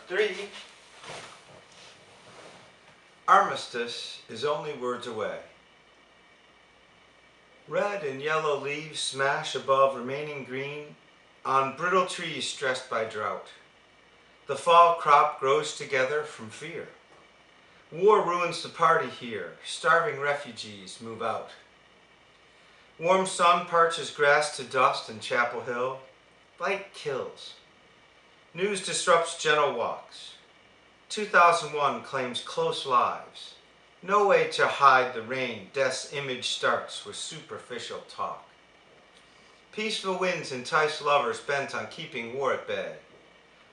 3. Armistice is only words away. Red and yellow leaves smash above remaining green on brittle trees stressed by drought. The fall crop grows together from fear. War ruins the party here. Starving refugees move out. Warm sun parches grass to dust in Chapel Hill. Light kills. News disrupts gentle walks. 2001 claims close lives. No way to hide the rain. Death's image starts with superficial talk. Peaceful winds entice lovers bent on keeping war at bay.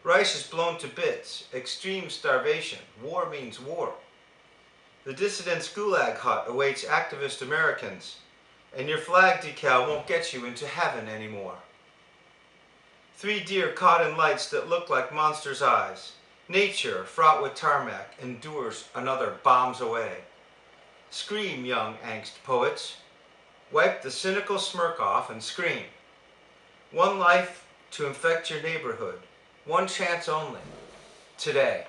Rice is blown to bits. Extreme starvation. War means war. The dissident's gulag hut awaits activist Americans, and your flag decal won't get you into heaven anymore. 3 deer caught in lights that look like monsters' eyes. Nature, fraught with tarmac, endures another bombs away. Scream, young angst poets. Wipe the cynical smirk off and scream. One life to infect your neighborhood. One chance only. Today.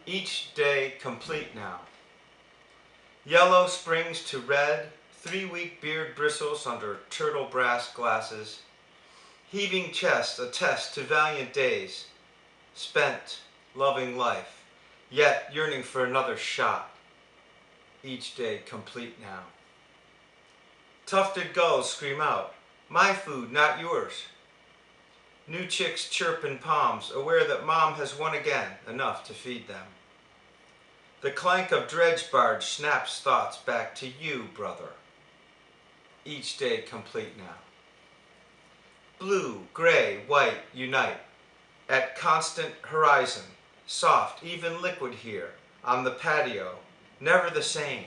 Each day complete now. Yellow springs to red. 3-week beard bristles under turtle brass glasses. Heaving chest attest to valiant days, spent, loving life, yet yearning for another shot. Each day complete now. Tufted gulls scream out, my food, not yours. New chicks chirp in palms, aware that mom has won again, enough to feed them. The clank of dredge barge snaps thoughts back to you, brother. Each day complete now. Blue, gray, white, unite. At constant horizon, soft, even liquid here, on the patio, never the same,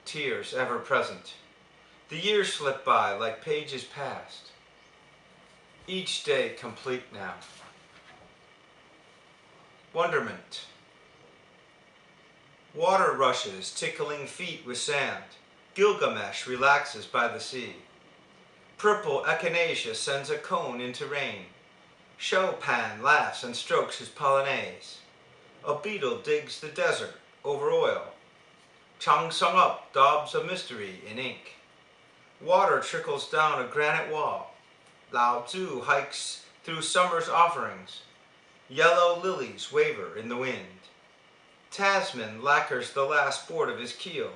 tears ever present. The years slip by like pages past. Each day complete now. Wonderment. Water rushes, tickling feet with sand. Gilgamesh relaxes by the sea. Purple echinacea sends a cone into rain. Chopin laughs and strokes his polonaise. A beetle digs the desert over oil. Chang Sung Up daubs a mystery in ink. Water trickles down a granite wall. Lao Tzu hikes through summer's offerings. Yellow lilies waver in the wind. Tasman lacquers the last board of his keel.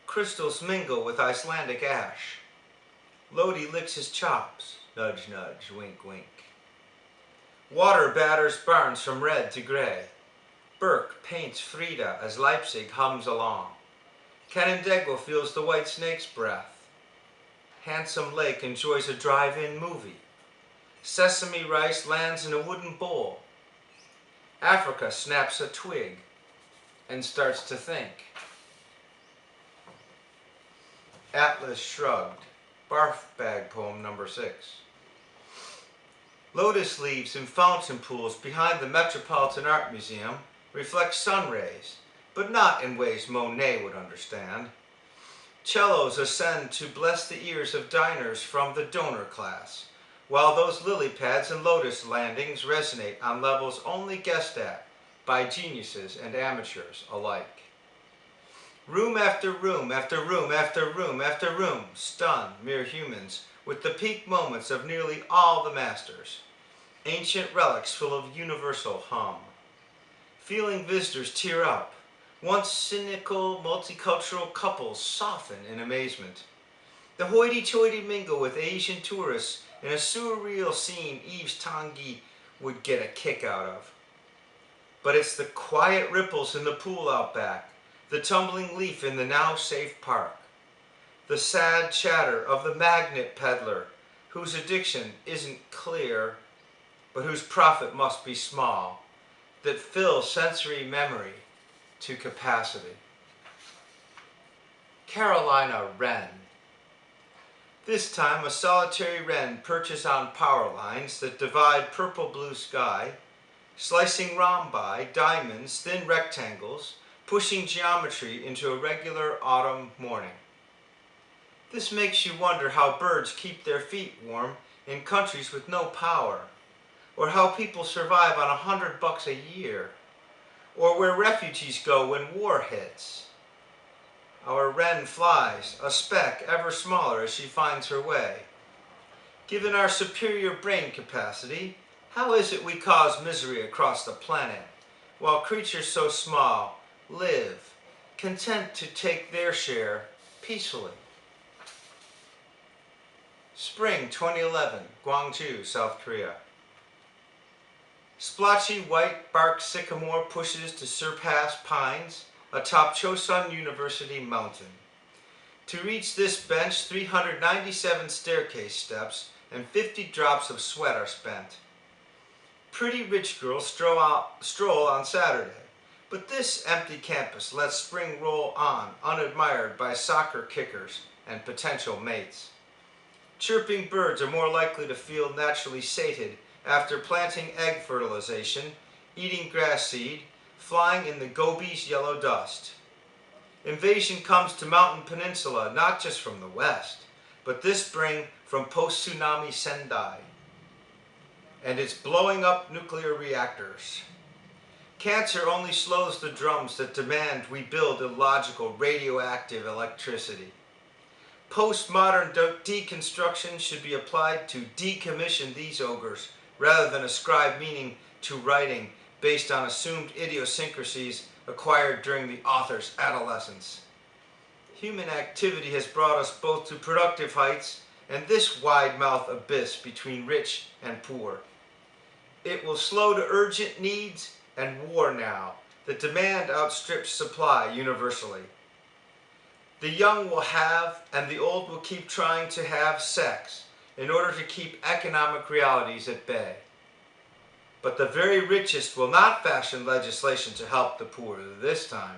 Crystals mingle with Icelandic ash. Lodi licks his chops, nudge, nudge, wink, wink. Water batters barns from red to gray. Burke paints Frida as Leipzig hums along. Canandaigua feels the white snake's breath. Handsome Lake enjoys a drive-in movie. Sesame rice lands in a wooden bowl. Africa snaps a twig and starts to think. Atlas Shrugged. Barf Bag Poem number 6. Lotus leaves in fountain pools behind the Metropolitan Art Museum reflect sun rays, but not in ways Monet would understand. Cellos ascend to bless the ears of diners from the donor class, while those lily pads and lotus landings resonate on levels only guessed at by geniuses and amateurs alike. Room after room after room after room after room stun mere humans with the peak moments of nearly all the masters. Ancient relics full of universal hum. Feeling visitors tear up. Once cynical multicultural couples soften in amazement. The hoity-toity mingle with Asian tourists in a surreal scene Yves Tanguy would get a kick out of. But it's the quiet ripples in the pool out back, the tumbling leaf in the now safe park, the sad chatter of the magnet peddler whose addiction isn't clear, but whose profit must be small, that fill sensory memory to capacity. Carolina Wren. This time a solitary wren perches on power lines that divide purple-blue sky, slicing rhombi, diamonds, thin rectangles, pushing geometry into a regular autumn morning. This makes you wonder how birds keep their feet warm in countries with no power. or how people survive on $100 a year, or where refugees go when war hits. Our wren flies, a speck ever smaller as she finds her way. Given our superior brain capacity, how is it we cause misery across the planet, while creatures so small live, content to take their share peacefully? Spring 2011, Gwangju, South Korea. Splotchy white bark sycamore pushes to surpass pines atop Chosun University mountain. To reach this bench, 397 staircase steps and 50 drops of sweat are spent. Pretty rich girls stroll on Saturday, but this empty campus lets spring roll on unadmired by soccer kickers and potential mates. Chirping birds are more likely to feel naturally sated after planting egg fertilization, eating grass seed, flying in the gobi's yellow dust. Invasion comes to Mountain Peninsula not just from the west, but this spring from post-tsunami Sendai. And it's blowing up nuclear reactors. Cancer only slows the drums that demand we build illogical radioactive electricity. Postmodern deconstruction should be applied to decommission these ogres rather than ascribe meaning to writing based on assumed idiosyncrasies acquired during the author's adolescence. Human activity has brought us both to productive heights and this wide-mouthed abyss between rich and poor. It will slow to urgent needs and war now. The demand outstrips supply universally. The young will have, and the old will keep trying to have sex in order to keep economic realities at bay. But the very richest will not fashion legislation to help the poor this time,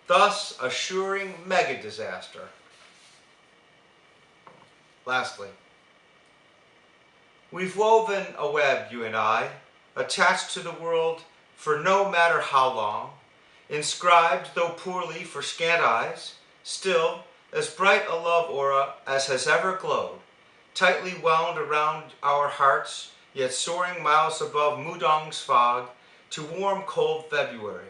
thus assuring mega disaster. Lastly, we've woven a web, you and I, attached to the world for no matter how long, inscribed, though poorly for scant eyes, still as bright a love aura as has ever glowed, tightly wound around our hearts, yet soaring miles above Mudong's fog to warm, cold February.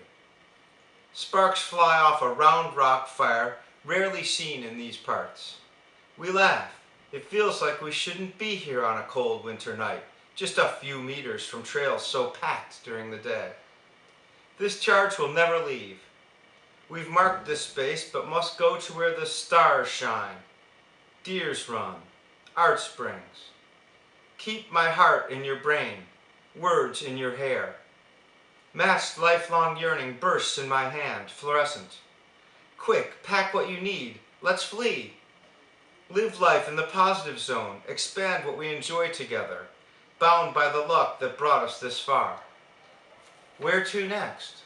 Sparks fly off a round rock fire rarely seen in these parts. We laugh. It feels like we shouldn't be here on a cold winter night, just a few meters from trails so packed during the day. This charge will never leave. We've marked this space, but must go to where the stars shine. Deers run, art springs. Keep my heart in your brain, words in your hair. Masked lifelong yearning bursts in my hand, fluorescent. Quick, pack what you need, let's flee. Live life in the positive zone, expand what we enjoy together, bound by the luck that brought us this far. Where to next?